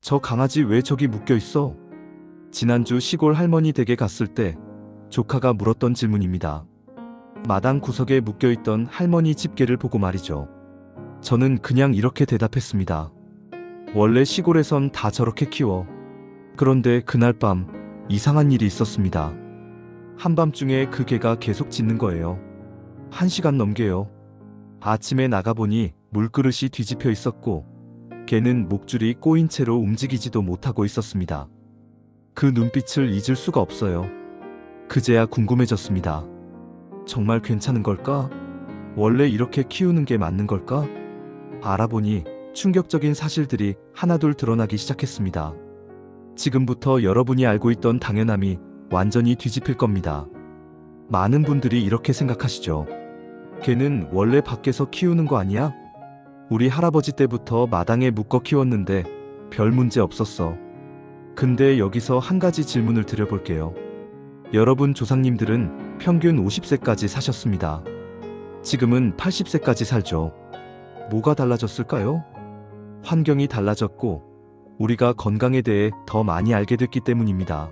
저 강아지 왜 저기 묶여 있어? 지난주 시골 할머니 댁에 갔을 때 조카가 물었던 질문입니다. 마당 구석에 묶여 있던 할머니 집게를 보고 말이죠. 저는 그냥 이렇게 대답했습니다. 원래 시골에선 다 저렇게 키워. 그런데 그날 밤 이상한 일이 있었습니다. 한밤중에 그 개가 계속 짖는 거예요. 1시간 넘게요. 아침에 나가보니 물그릇이 뒤집혀 있었고 개는 목줄이 꼬인 채로 움직이지도 못하고 있었습니다. 그 눈빛을 잊을 수가 없어요. 그제야 궁금해졌습니다. 정말 괜찮은 걸까? 원래 이렇게 키우는 게 맞는 걸까? 알아보니 충격적인 사실들이 하나둘 드러나기 시작했습니다. 지금부터 여러분이 알고 있던 당연함이 완전히 뒤집힐 겁니다. 많은 분들이 이렇게 생각하시죠. 개는 원래 밖에서 키우는 거 아니야? 우리 할아버지 때부터 마당에 묶어 키웠는데 별 문제 없었어. 근데 여기서 한 가지 질문을 드려볼게요. 여러분 조상님들은 평균 50세까지 사셨습니다. 지금은 80세까지 살죠. 뭐가 달라졌을까요? 환경이 달라졌고 우리가 건강에 대해 더 많이 알게 됐기 때문입니다.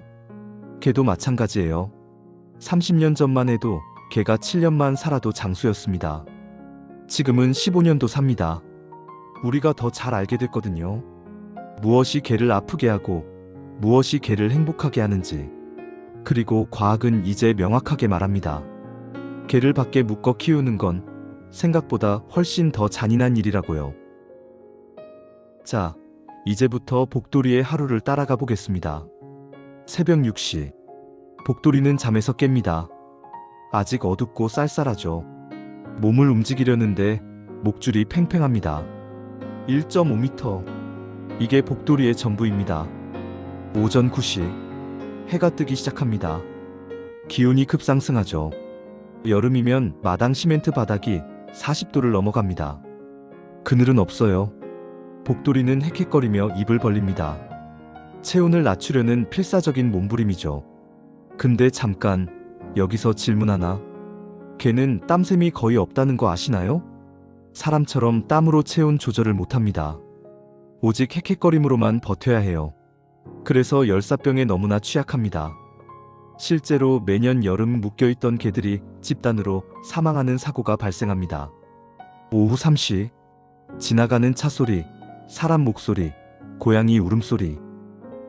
개도 마찬가지예요. 30년 전만 해도 개가 7년만 살아도 장수였습니다. 지금은 15년도 삽니다. 우리가 더 잘 알게 됐거든요. 무엇이 개를 아프게 하고 무엇이 개를 행복하게 하는지. 그리고 과학은 이제 명확하게 말합니다. 개를 밖에 묶어 키우는 건 생각보다 훨씬 더 잔인한 일이라고요. 자, 이제부터 복돌이의 하루를 따라가 보겠습니다. 새벽 6시. 복돌이는 잠에서 깹니다. 아직 어둡고 쌀쌀하죠. 몸을 움직이려는데 목줄이 팽팽합니다. 1.5m. 이게 복돌이의 전부입니다. 오전 9시. 해가 뜨기 시작합니다. 기온이 급상승하죠. 여름이면 마당 시멘트 바닥이 40도를 넘어갑니다. 그늘은 없어요. 복돌이는 헥헥거리며 입을 벌립니다. 체온을 낮추려는 필사적인 몸부림이죠. 근데 잠깐, 여기서 질문 하나. 개는 땀샘이 거의 없다는 거 아시나요? 사람처럼 땀으로 체온 조절을 못합니다. 오직 헥헥거림으로만 버텨야 해요. 그래서 열사병에 너무나 취약합니다. 실제로 매년 여름 묶여있던 개들이 집단으로 사망하는 사고가 발생합니다. 오후 3시. 지나가는 차 소리, 사람 목소리, 고양이 울음소리.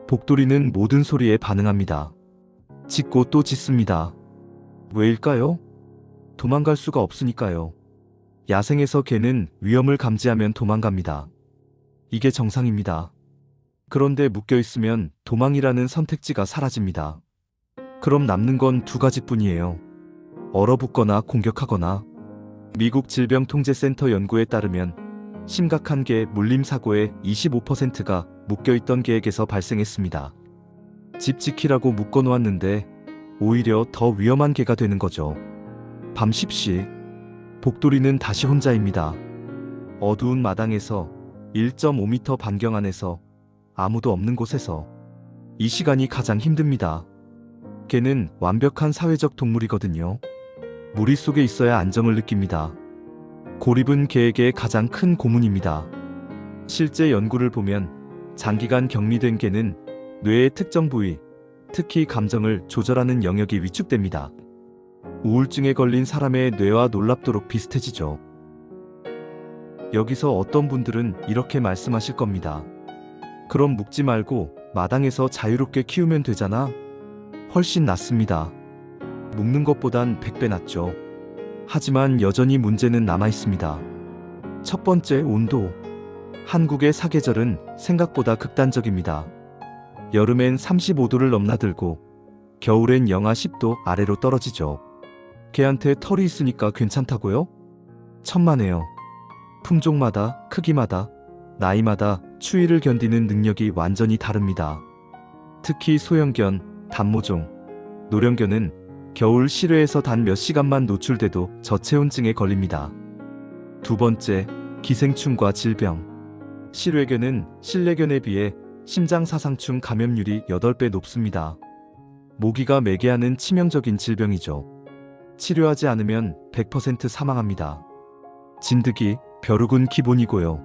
복돌이는 모든 소리에 반응합니다. 짖고 또 짖습니다. 왜일까요? 도망갈 수가 없으니까요. 야생에서 개는 위험을 감지하면 도망갑니다. 이게 정상입니다. 그런데 묶여있으면 도망이라는 선택지가 사라집니다. 그럼 남는 건 두 가지뿐이에요. 얼어붙거나 공격하거나. 미국 질병통제센터 연구에 따르면 심각한 개 물림 사고의 25%가 묶여있던 개에게서 발생했습니다. 집 지키라고 묶어놓았는데 오히려 더 위험한 개가 되는 거죠. 밤 10시. 복돌이는 다시 혼자입니다. 어두운 마당에서 1.5m 반경 안에서 아무도 없는 곳에서. 이 시간이 가장 힘듭니다. 개는 완벽한 사회적 동물이거든요. 무리 속에 있어야 안정을 느낍니다. 고립은 개에게 가장 큰 고문입니다. 실제 연구를 보면 장기간 격리된 개는 뇌의 특정 부위, 특히 감정을 조절하는 영역이 위축됩니다. 우울증에 걸린 사람의 뇌와 놀랍도록 비슷해지죠. 여기서 어떤 분들은 이렇게 말씀하실 겁니다. 그럼 묶지 말고 마당에서 자유롭게 키우면 되잖아. 훨씬 낫습니다. 묶는 것보단 100배 낫죠. 하지만 여전히 문제는 남아있습니다. 첫 번째, 온도. 한국의 사계절은 생각보다 극단적입니다. 여름엔 35도를 넘나들고 겨울엔 영하 10도 아래로 떨어지죠. 개한테 털이 있으니까 괜찮다고요? 천만에요. 품종마다, 크기마다, 나이마다 추위를 견디는 능력이 완전히 다릅니다. 특히 소형견, 단모종, 노령견은 겨울 실외에서 단 몇 시간만 노출돼도 저체온증에 걸립니다. 두 번째, 기생충과 질병. 실외견은 실내견에 비해 심장사상충 감염률이 8배 높습니다. 모기가 매개하는 치명적인 질병이죠. 치료하지 않으면 100% 사망합니다. 진드기, 벼룩은 기본이고요.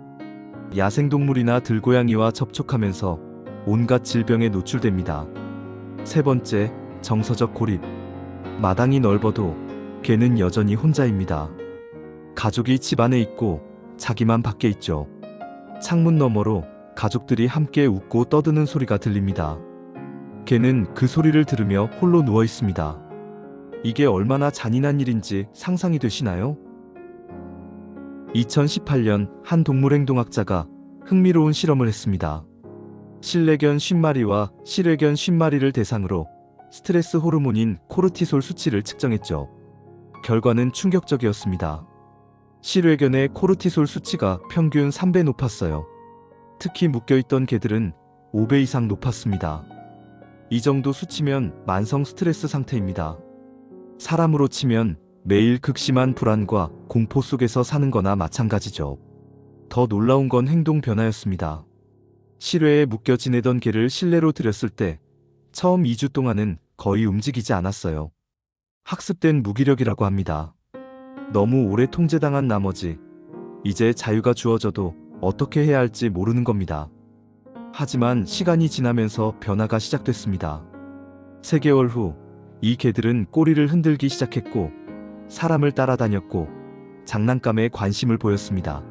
야생동물이나 들고양이와 접촉하면서 온갖 질병에 노출됩니다. 세 번째, 정서적 고립. 마당이 넓어도 개는 여전히 혼자입니다. 가족이 집 안에 있고 자기만 밖에 있죠. 창문 너머로 가족들이 함께 웃고 떠드는 소리가 들립니다. 개는 그 소리를 들으며 홀로 누워 있습니다. 이게 얼마나 잔인한 일인지 상상이 되시나요? 2018년 한 동물행동학자가 흥미로운 실험을 했습니다. 실내견 50마리와 실외견 50마리를 대상으로 스트레스 호르몬인 코르티솔 수치를 측정했죠. 결과는 충격적이었습니다. 실외견의 코르티솔 수치가 평균 3배 높았어요. 특히 묶여있던 개들은 5배 이상 높았습니다. 이 정도 수치면 만성 스트레스 상태입니다. 사람으로 치면 매일 극심한 불안과 공포 속에서 사는 거나 마찬가지죠. 더 놀라운 건 행동 변화였습니다. 실외에 묶여 지내던 개를 실내로 들였을 때 처음 2주 동안은 거의 움직이지 않았어요. 학습된 무기력이라고 합니다. 너무 오래 통제당한 나머지 이제 자유가 주어져도 어떻게 해야 할지 모르는 겁니다. 하지만 시간이 지나면서 변화가 시작됐습니다. 3개월 후 이 개들은 꼬리를 흔들기 시작했고 사람을 따라다녔고 장난감에 관심을 보였습니다.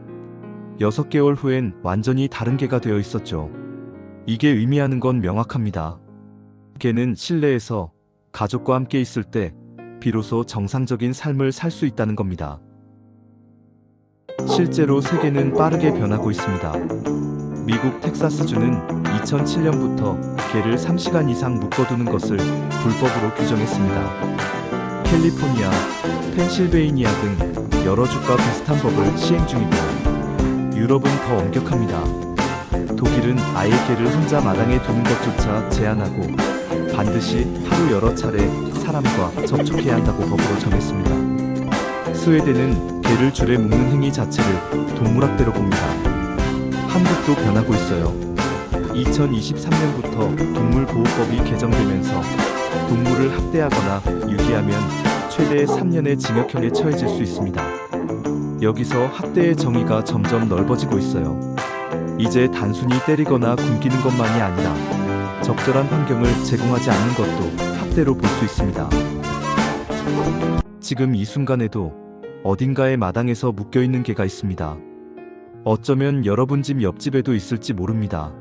6개월 후엔 완전히 다른 개가 되어 있었죠. 이게 의미하는 건 명확합니다. 개는 실내에서 가족과 함께 있을 때 비로소 정상적인 삶을 살 수 있다는 겁니다. 실제로 세계는 빠르게 변하고 있습니다. 미국 텍사스주는 2007년부터 개를 3시간 이상 묶어두는 것을 불법으로 규정했습니다. 캘리포니아, 펜실베이니아 등 여러 주가 비슷한 법을 시행 중이고 유럽은 더 엄격합니다. 독일은 아예 개를 혼자 마당에 두는 것조차 제한하고 반드시 하루 여러 차례 사람과 접촉해야 한다고 법으로 정했습니다. 스웨덴은 개를 줄에 묶는 행위 자체를 동물학대로 봅니다. 한국도 변하고 있어요. 2023년부터 동물보호법이 개정되면서 동물을 학대하거나 유기하면 최대 3년의 징역형에 처해질 수 있습니다. 여기서 학대의 정의가 점점 넓어지고 있어요. 이제 단순히 때리거나 굶기는 것만이 아니라 적절한 환경을 제공하지 않는 것도 학대로 볼 수 있습니다. 지금 이 순간에도 어딘가의 마당에서 묶여있는 개가 있습니다. 어쩌면 여러분 집 옆집에도 있을지 모릅니다.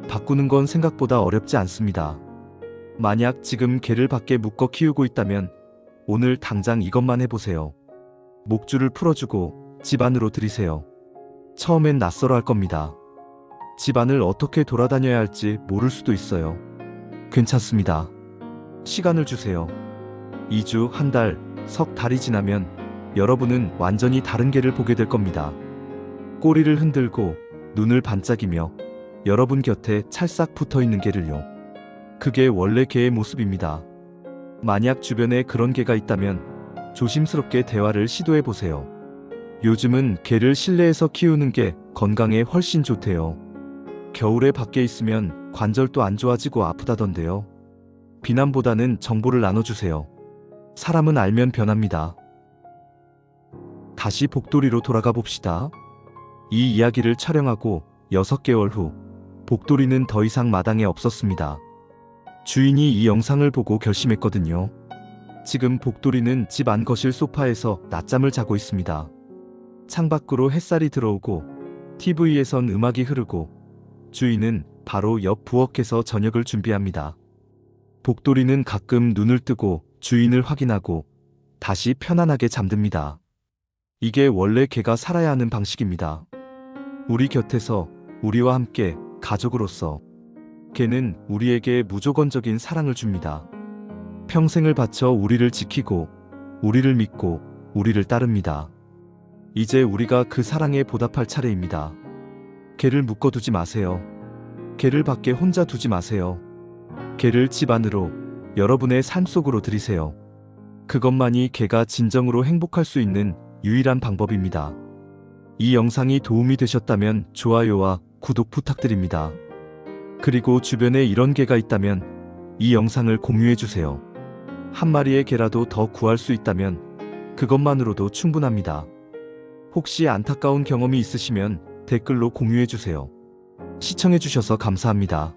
바꾸는 건 생각보다 어렵지 않습니다. 만약 지금 개를 밖에 묶어 키우고 있다면 오늘 당장 이것만 해보세요. 목줄을 풀어주고 집 안으로 들이세요. 처음엔 낯설어 할 겁니다. 집 안을 어떻게 돌아다녀야 할지 모를 수도 있어요. 괜찮습니다. 시간을 주세요. 2주, 한 달, 석 달이 지나면 여러분은 완전히 다른 개를 보게 될 겁니다. 꼬리를 흔들고 눈을 반짝이며 여러분 곁에 찰싹 붙어있는 개를요. 그게 원래 개의 모습입니다. 만약 주변에 그런 개가 있다면 조심스럽게 대화를 시도해보세요. 요즘은 개를 실내에서 키우는 게 건강에 훨씬 좋대요. 겨울에 밖에 있으면 관절도 안 좋아지고 아프다던데요. 비난보다는 정보를 나눠주세요. 사람은 알면 변합니다. 다시 복도리로 돌아가 봅시다. 이 이야기를 촬영하고 6개월 후 복도리는 더 이상 마당에 없었습니다. 주인이 이 영상을 보고 결심했거든요. 지금 복도리는 집 안 거실 소파에서 낮잠을 자고 있습니다. 창밖으로 햇살이 들어오고 TV에선 음악이 흐르고 주인은 바로 옆 부엌에서 저녁을 준비합니다. 복도리는 가끔 눈을 뜨고 주인을 확인하고 다시 편안하게 잠듭니다. 이게 원래 개가 살아야 하는 방식입니다. 우리 곁에서 우리와 함께 가족으로서 개는 우리에게 무조건적인 사랑을 줍니다. 평생을 바쳐 우리를 지키고 우리를 믿고 우리를 따릅니다. 이제 우리가 그 사랑에 보답할 차례입니다. 개를 묶어두지 마세요. 개를 밖에 혼자 두지 마세요. 개를 집 안으로, 여러분의 삶 속으로 들이세요. 그것만이 개가 진정으로 행복할 수 있는 유일한 방법입니다. 이 영상이 도움이 되셨다면 좋아요와 구독 부탁드립니다. 그리고 주변에 이런 개가 있다면 이 영상을 공유해주세요. 한 마리의 개라도 더 구할 수 있다면 그것만으로도 충분합니다. 혹시 안타까운 경험이 있으시면 댓글로 공유해주세요. 시청해주셔서 감사합니다.